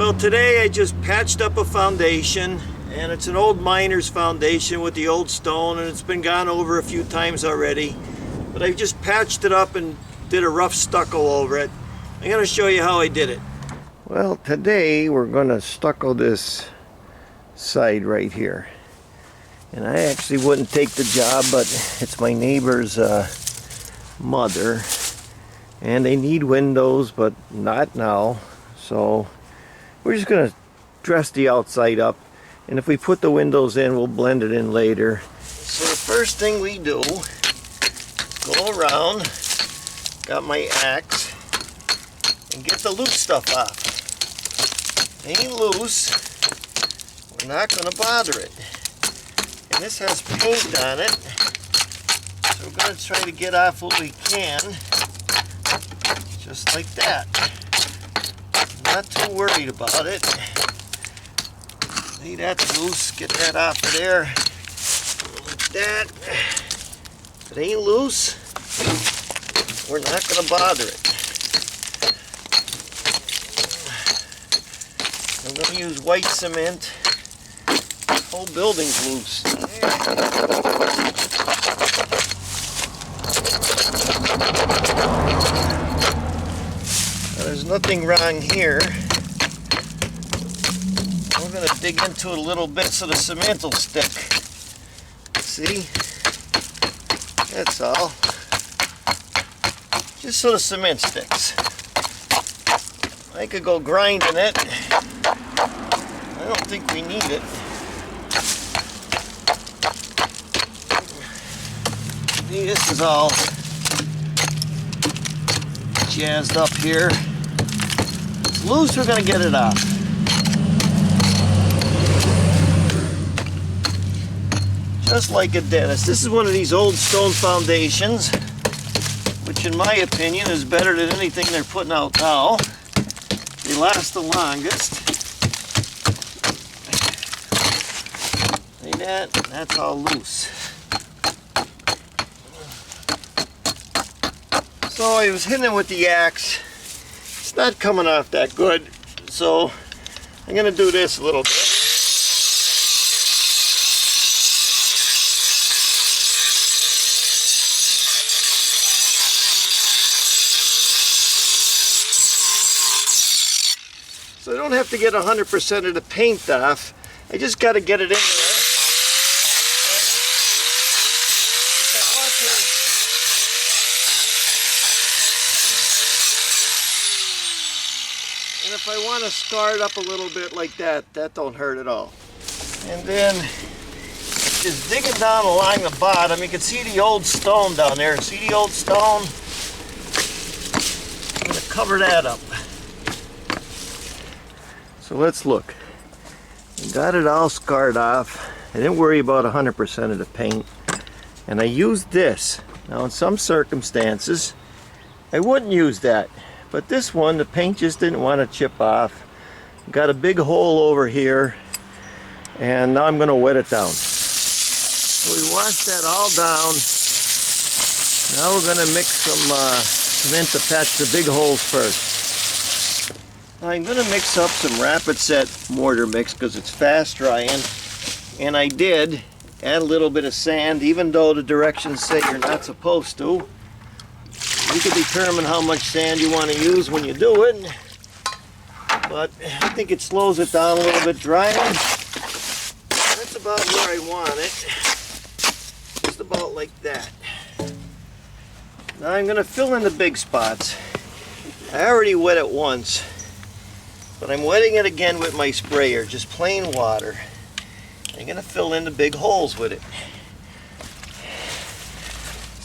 Well, today I just patched up a foundation, and it's an old miner's foundation with the old stone, and it's been gone over a few times already. But I just patched it up and did a rough stucco over it. I'm going to show you how I did it. Well, today we're going to stucco this side right here. And I actually wouldn't take the job, but it's my neighbor's mother. And they need windows, but not now. So we're just going to dress the outside up, and if we put the windows in, we'll blend it in later. So the first thing we do, go around, got my axe, and get the loose stuff off. If it ain't loose, we're not going to bother it. And this has paint on it, so we're going to try to get off what we can, just like that. Not too worried about it. See, that's loose. Get that off of there. Like that. If it ain't loose, we're not going to bother it. I'm going to use white cement. The whole building's loose. There's nothing wrong here. We're going to dig into it a little bit so the cement will stick. See? That's all. Just so the cement sticks. I could go grinding it. I don't think we need it. See, this is all jazzed up here. Loose, we're going to get it off. Just like a dentist. This is one of these old stone foundations, which in my opinion is better than anything they're putting out now. They last the longest. See that? That's all loose. So I was hitting it with the axe. It's not coming off that good, so I'm going to do this a little bit. So I don't have to get 100% of the paint off. I just got to get it in there. And if I want to scar it up a little bit like that, that don't hurt at all. And then just digging down along the bottom, you can see the old stone down there. See the old stone? I'm going to cover that up. So let's look. I got it all scarred off. I didn't worry about 100% of the paint. And I used this. Now in some circumstances, I wouldn't use that. But this one, the paint just didn't want to chip off. Got a big hole over here, and now I'm going to wet it down. So we washed that all down. Now we're going to mix some cement to patch the big holes first. Now I'm going to mix up some Rapid Set Mortar mix because it's fast drying, and I did add a little bit of sand, even though the directions say you're not supposed to. You can determine how much sand you want to use when you do it, but I think it slows it down a little bit drying. That's about where I want it, just about like that. Now I'm going to fill in the big spots. I already wet it once, but I'm wetting it again with my sprayer, just plain water. I'm going to fill in the big holes with it.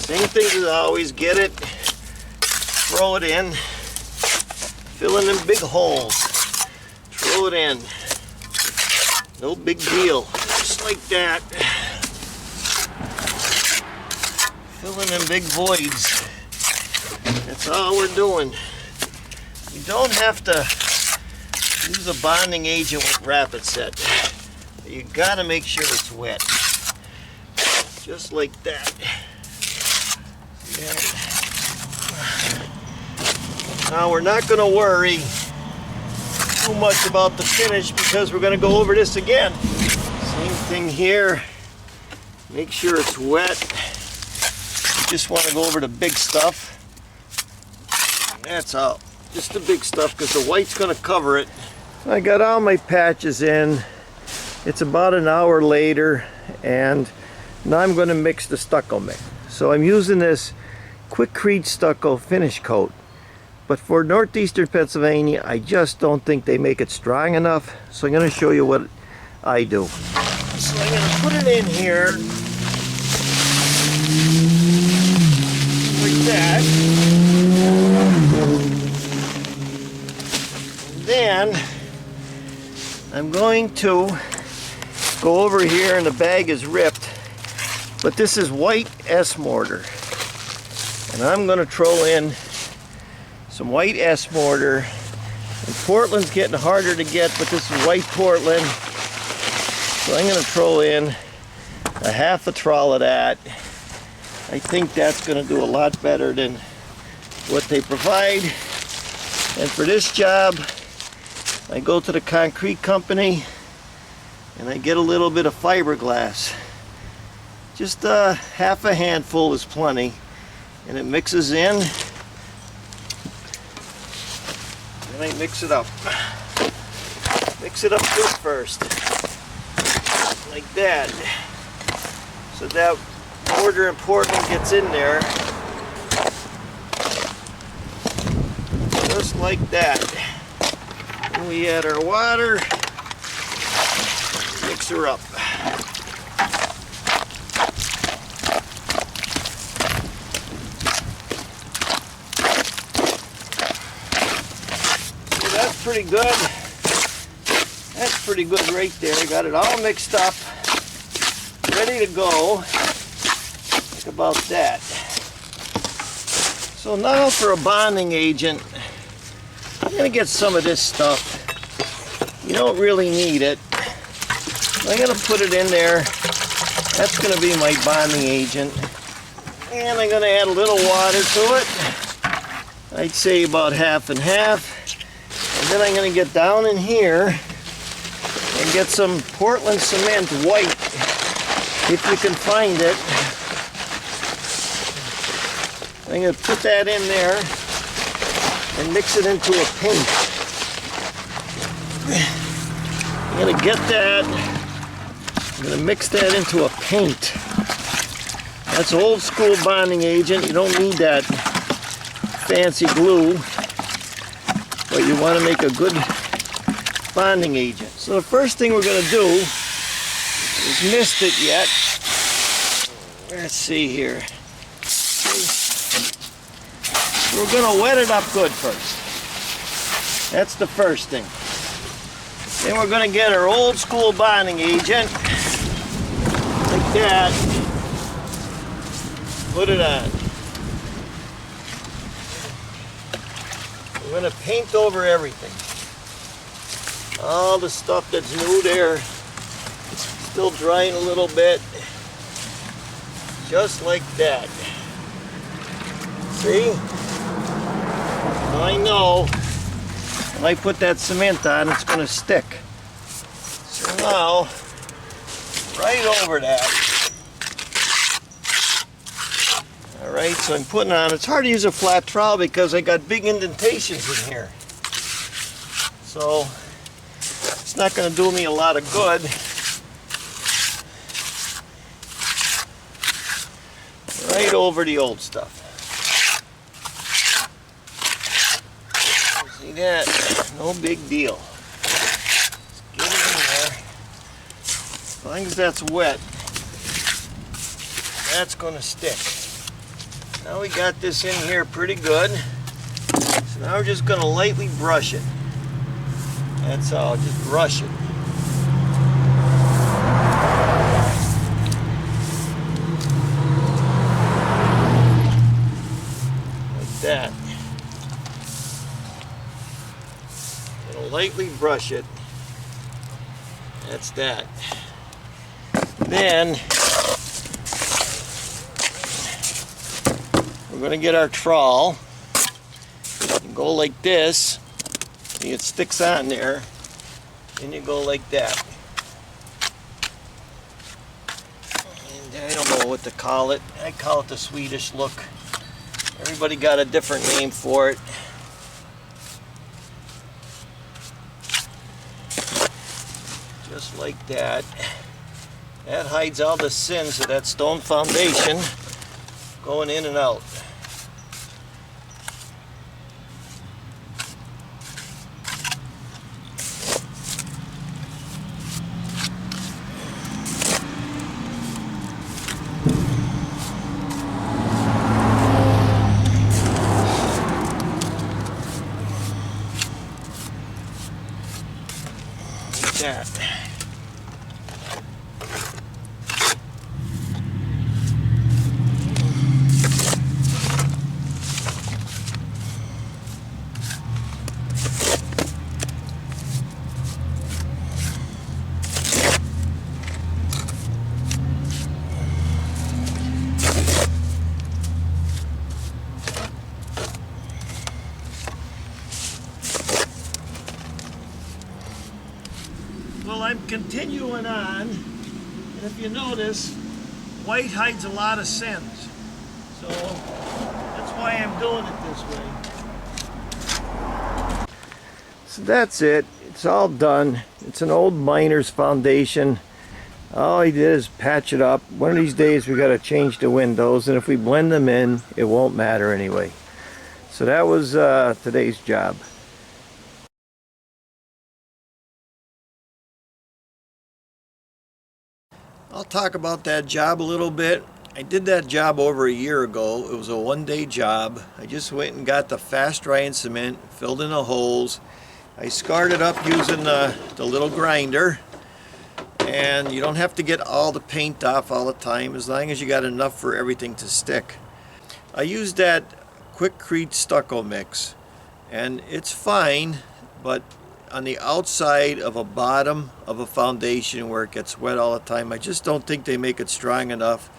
Same thing as I always, get it, throw it in, fill in them big holes, throw it in, no big deal, just like that. Fill in them big voids, that's all we're doing. You don't have to use a bonding agent with Rapid Set, but you gotta make sure it's wet, just like that. Now we're not going to worry too much about the finish because we're going to go over this again. Same thing here. Make sure it's wet. You just want to go over the big stuff. That's all. Just the big stuff because the white's going to cover it. I got all my patches in. It's about an hour later, and now I'm going to mix the stucco mix. So I'm using this Quikrete stucco finish coat. But for northeastern Pennsylvania, I just don't think they make it strong enough. So I'm going to show you what I do. So I'm going to put it in here. Like that. And then I'm going to go over here, and the bag is ripped. But this is white S mortar. And I'm going to throw in some white S mortar. And Portland's getting harder to get, but this is white Portland. So I'm going to throw in a half a trowel of that. I think that's going to do a lot better than what they provide. And for this job, I go to the concrete company and I get a little bit of fiberglass. Just half a handful is plenty. And it mixes in. Then I mix it up. Mix it up good first. Like that. So that mortar and Portland gets in there. Just like that. Then we add our water. Mix her up. Pretty good. That's pretty good right there. Got it all mixed up, ready to go. Think about that. So now for a bonding agent, I'm going to get some of this stuff. You don't really need it. I'm going to put it in there. That's going to be my bonding agent. And I'm going to add a little water to it. I'd say about half and half. And then I'm going to get down in here and get some Portland cement white, if you can find it. I'm going to put that in there and mix it into a paint. I'm going to get that. I'm going to mix that into a paint. That's old school bonding agent. You don't need that fancy glue. But you want to make a good bonding agent. So the first thing we're going to do is mist it yet. Let's see here. We're going to wet it up good first. That's the first thing. Then we're going to get our old school bonding agent. Like that. Put it on. We're going to paint over everything. All the stuff that's new there, still drying a little bit. Just like that. See? I know when I put that cement on, it's going to stick. So now, right over that. Alright, so I'm putting on, it's hard to use a flat trowel because I got big indentations in here. So, it's not going to do me a lot of good. Right over the old stuff. See that? No big deal. Just get it in there. As long as that's wet, that's going to stick. Now we got this in here pretty good. So now we're just going to lightly brush it. That's all, just brush it. Like that. Gonna lightly brush it. That's that. Then we're going to get our trowel and go like this It sticks on there, and you go like that. And I don't know what to call it. I call it the Swedish look. Everybody got a different name for it. Just like that. That hides all the sins of that stone foundation going in and out. That. Well, I'm continuing on, and if you notice, white hides a lot of sins. So that's why I'm doing it this way. So that's it. It's all done. It's an old miner's foundation. All he did is patch it up. One of these days we got to change the windows, and if we blend them in, it won't matter anyway. So that was today's job. I'll talk about that job a little bit. I did that job over a year ago. It was a one-day job. I just went and got the fast drying cement, filled in the holes. I scarred it up using the little grinder. And you don't have to get all the paint off all the time, as long as you got enough for everything to stick. I used that Quickcrete stucco mix, and it's fine, but on the outside of a bottom of a foundation where it gets wet all the time, I just don't think they make it strong enough.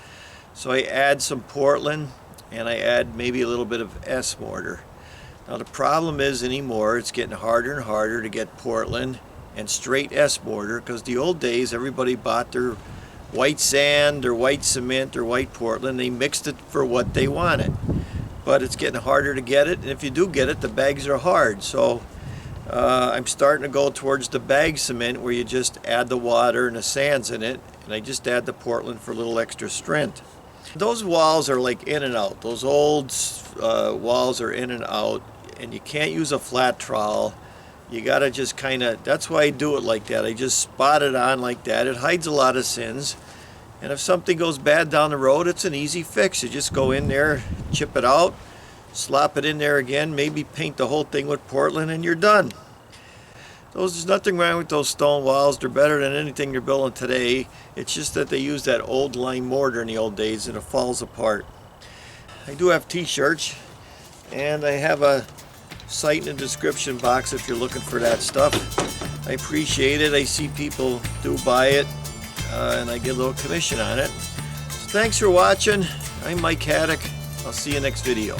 So I add some Portland, and I add maybe a little bit of S mortar. Now the problem is anymore, it's getting harder and harder to get Portland and straight S mortar, because the old days everybody bought their white sand or white cement or white Portland. They mixed it for what they wanted, but it's getting harder to get it, and if you do get it, the bags are hard. So I'm starting to go towards the bag cement, where you just add the water and the sands in it, and I just add the Portland for a little extra strength. Those walls are like in and out. Those old walls are in and out, and you can't use a flat trowel. You gotta just kind of, that's why I do it like that. I just spot it on like that. It hides a lot of sins, and if something goes bad down the road, it's an easy fix. You just go in there, chip it out, slop it in there again, maybe paint the whole thing with Portland, and you're done. There's nothing wrong with those stone walls. They're better than anything they're building today. It's just that they use that old lime mortar in the old days, and it falls apart. I do have t-shirts, and I have a site in the description box if you're looking for that stuff. I appreciate it. I see people do buy it, and I get a little commission on it. So thanks for watching. I'm Mike Haduck. I'll see you next video.